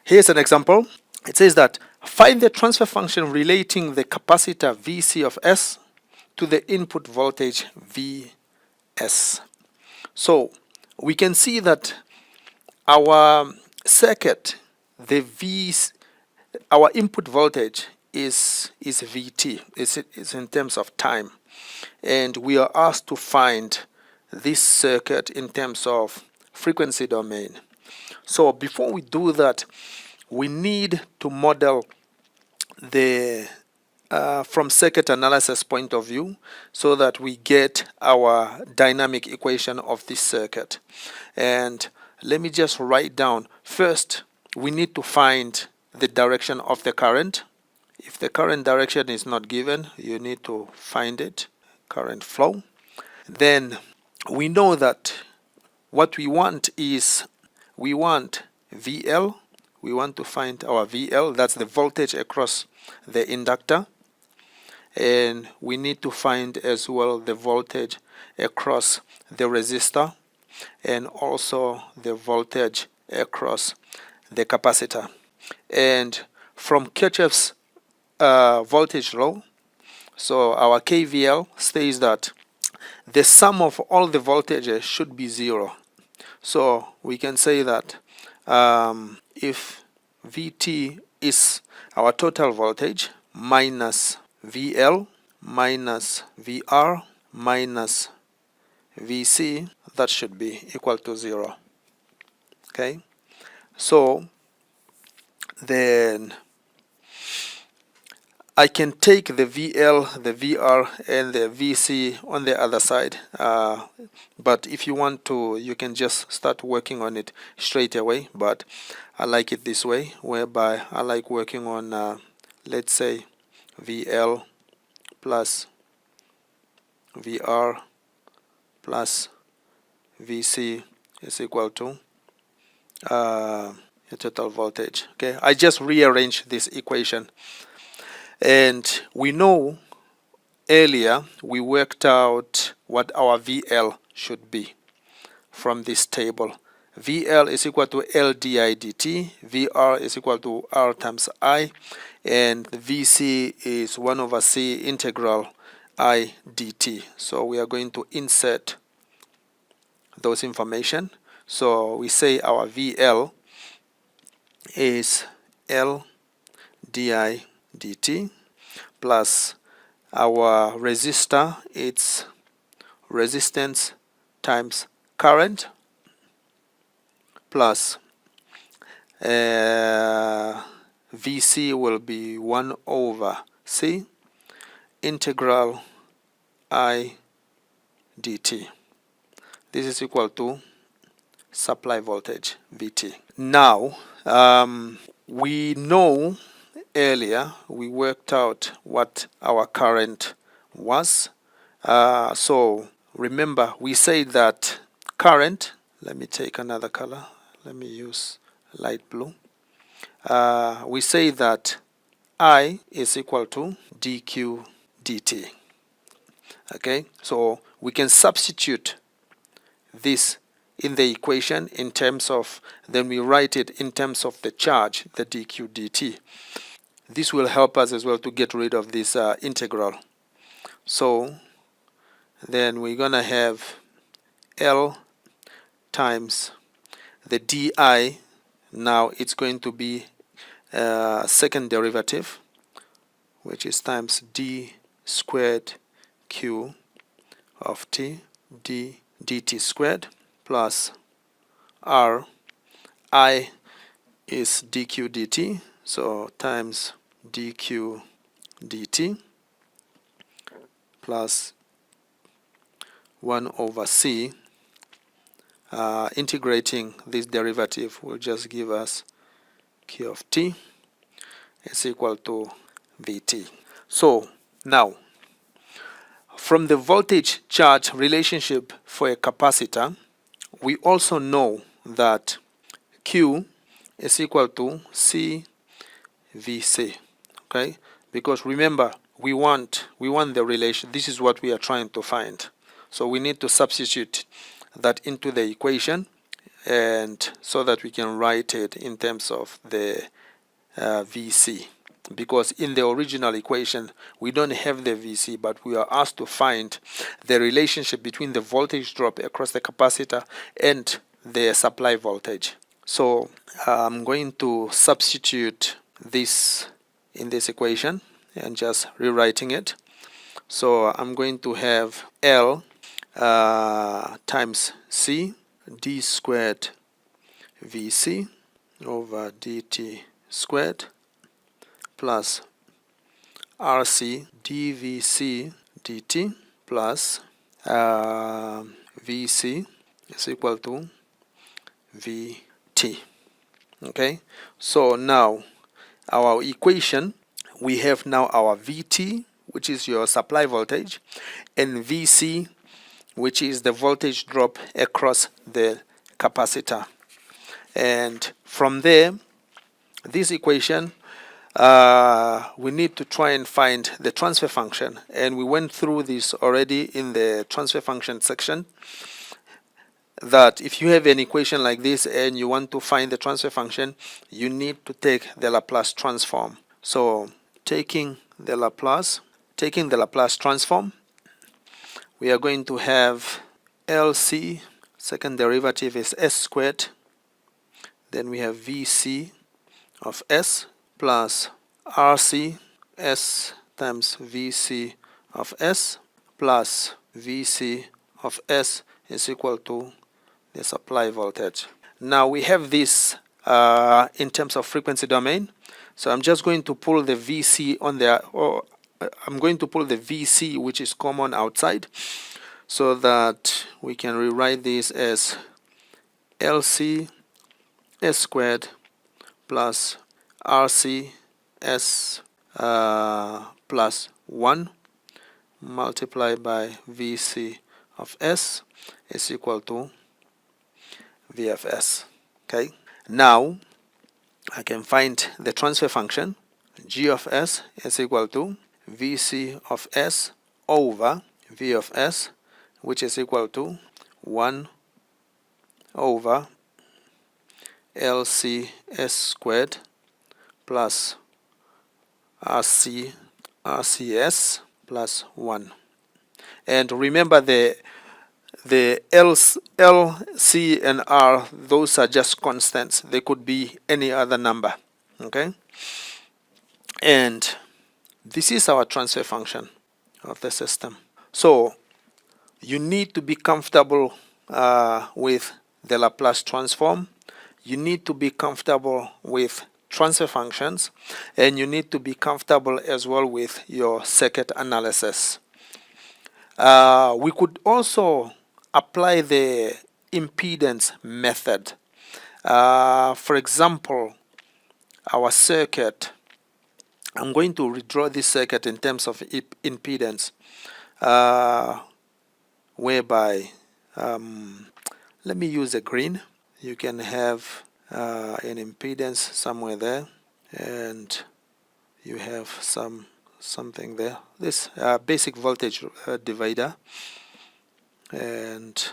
Here's an example. It says that find the transfer function relating the capacitor Vc of S to the input voltage Vs. So we can see that our circuit, our input voltage is Vt. It's in terms of time, and we are asked to find this circuit in terms of frequency domain. So before we do that, we need to model the from circuit analysis point of view, so that we get our dynamic equation of this circuit. And let me just write down. First, we need to find the direction of the current. If the current direction is not given, you need to find it, current flow. Then we know that what we want is, we want VL. We want to find our VL, that's the voltage across the inductor. And we need to find as well the voltage across the resistor, and also the voltage across the capacitor. And from Kirchhoff's voltage law, so our KVL states that the sum of all the voltages should be 0. So we can say that if Vt is our total voltage minus VL minus VR minus Vc, that should be equal to 0. Okay, so then I can take the VL, the VR, and the Vc on the other side. But if you want to, you can just start working on it straight away. But I like it this way, whereby I like working on, let's say, VL plus VR plus Vc is equal to total voltage. Okay, I just rearrange this equation. And we know earlier we worked out what our VL should be from this table. VL is equal to L di dt, VR is equal to R times I, and Vc is 1 over C integral I dt. So we are going to insert those information. So we say our VL is L di dt plus our resistor, it's resistance times current, plus Vc will be 1 over C integral I dt. This is equal to supply voltage Vt. Now we know earlier we worked out what our current was. So remember, we said that current, let me take another color, let me use light blue. We say that I is equal to dq dt. Okay, so we can substitute this in the equation in terms of, then we write it in terms of the charge, the dq dt. This will help us as well to get rid of this integral. So then we're gonna have L times the di. Now it's going to be second derivative, which is times d squared q of t d dt squared, plus r. I is dq dt, so times dq dt plus 1 over C. Integrating this derivative will just give us q of t is equal to Vt. So now, from the voltage charge relationship for a capacitor, we also know that Q is equal to C Vc. Okay, because remember, we want the relation. This is what we are trying to find. So we need to substitute that into the equation. and so that we can write it in terms of the VC, because in the original equation we don't have the VC, but we are asked to find the relationship between the voltage drop across the capacitor and the supply voltage. So I'm going to substitute this in this equation and just rewriting it. So I'm going to have L times C d squared VC over dt squared plus RC dVC dt plus VC is equal to VT. Okay, so now our equation, we have now our VT, which is your supply voltage, and VC, which is the voltage drop across the capacitor. And from there, this equation, we need to try and find the transfer function, and we went through this already in the transfer function section, that if you have an equation like this and you want to find the transfer function, you need to take the Laplace transform. So taking the Laplace transform, we are going to have LC, second derivative is S squared, then we have VC of S plus RC S times VC of S plus VC of S is equal to the supply voltage. Now we have this in terms of frequency domain, so I'm just going to pull the VC on there, or I'm going to pull the VC which is common outside, so that we can rewrite this as LC S squared plus RC S plus 1 multiplied by VC of S is equal to VFS. Okay, now I can find the transfer function. G of S is equal to VC of S over V of S, which is equal to 1 over LC S squared plus RCS plus 1. And remember, the L, C, and R, those are just constants. They could be any other number. Okay? And this is our transfer function of the system. So you need to be comfortable with the Laplace transform. You need to be comfortable with transfer functions, and you need to be comfortable as well with your circuit analysis. We could also apply the impedance method. For example, our circuit, I'm going to redraw this circuit in terms of impedance, whereby let me use a green. You can have an impedance somewhere there, and you have something there, this basic voltage divider, and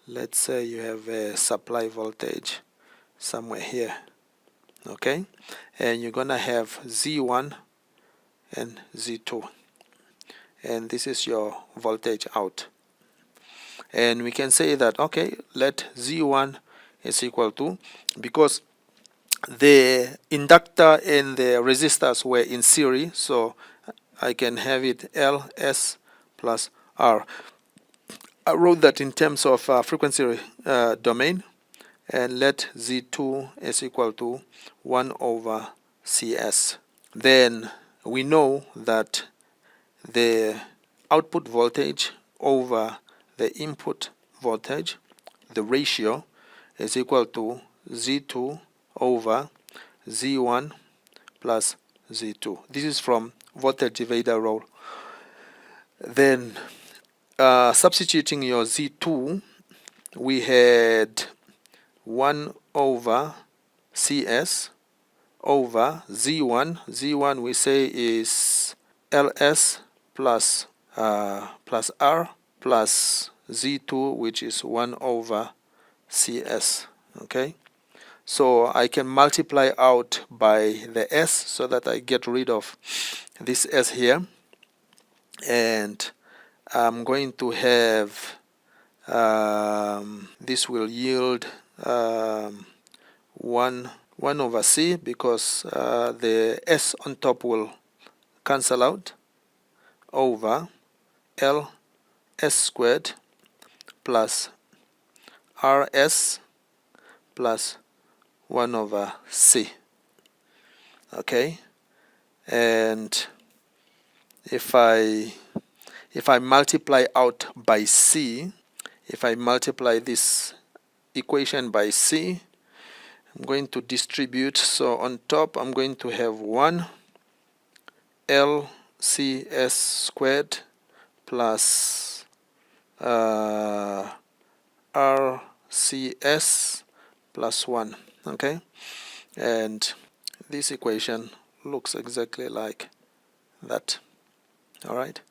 let's say you have a supply voltage somewhere here. Okay, and you're gonna have Z1 and Z2, and this is your voltage out. And we can say that, okay, let Z1 is equal to, because the inductor and the resistors were in series, so I can have it LS plus R. I wrote that in terms of frequency domain, and let Z2 is equal to 1 over CS. Then we know that the output voltage over the input voltage, the ratio, is equal to Z2 over Z1 plus Z2. This is from voltage divider rule. Then substituting your Z2, we had 1 over CS over Z1. Z1 we say is LS plus R plus Z2, which is 1 over CS. Okay, so I can multiply out by the S so that I get rid of this S here, and I'm going to have this will yield 1 over C, because the S on top will cancel out, over L S squared plus RS plus 1 over C. Okay, and if I multiply out by C, if I multiply this equation by C, I'm going to distribute. So on top I'm going to have 1 LCS squared plus RCS plus 1. Okay, and this equation looks exactly like that. All right.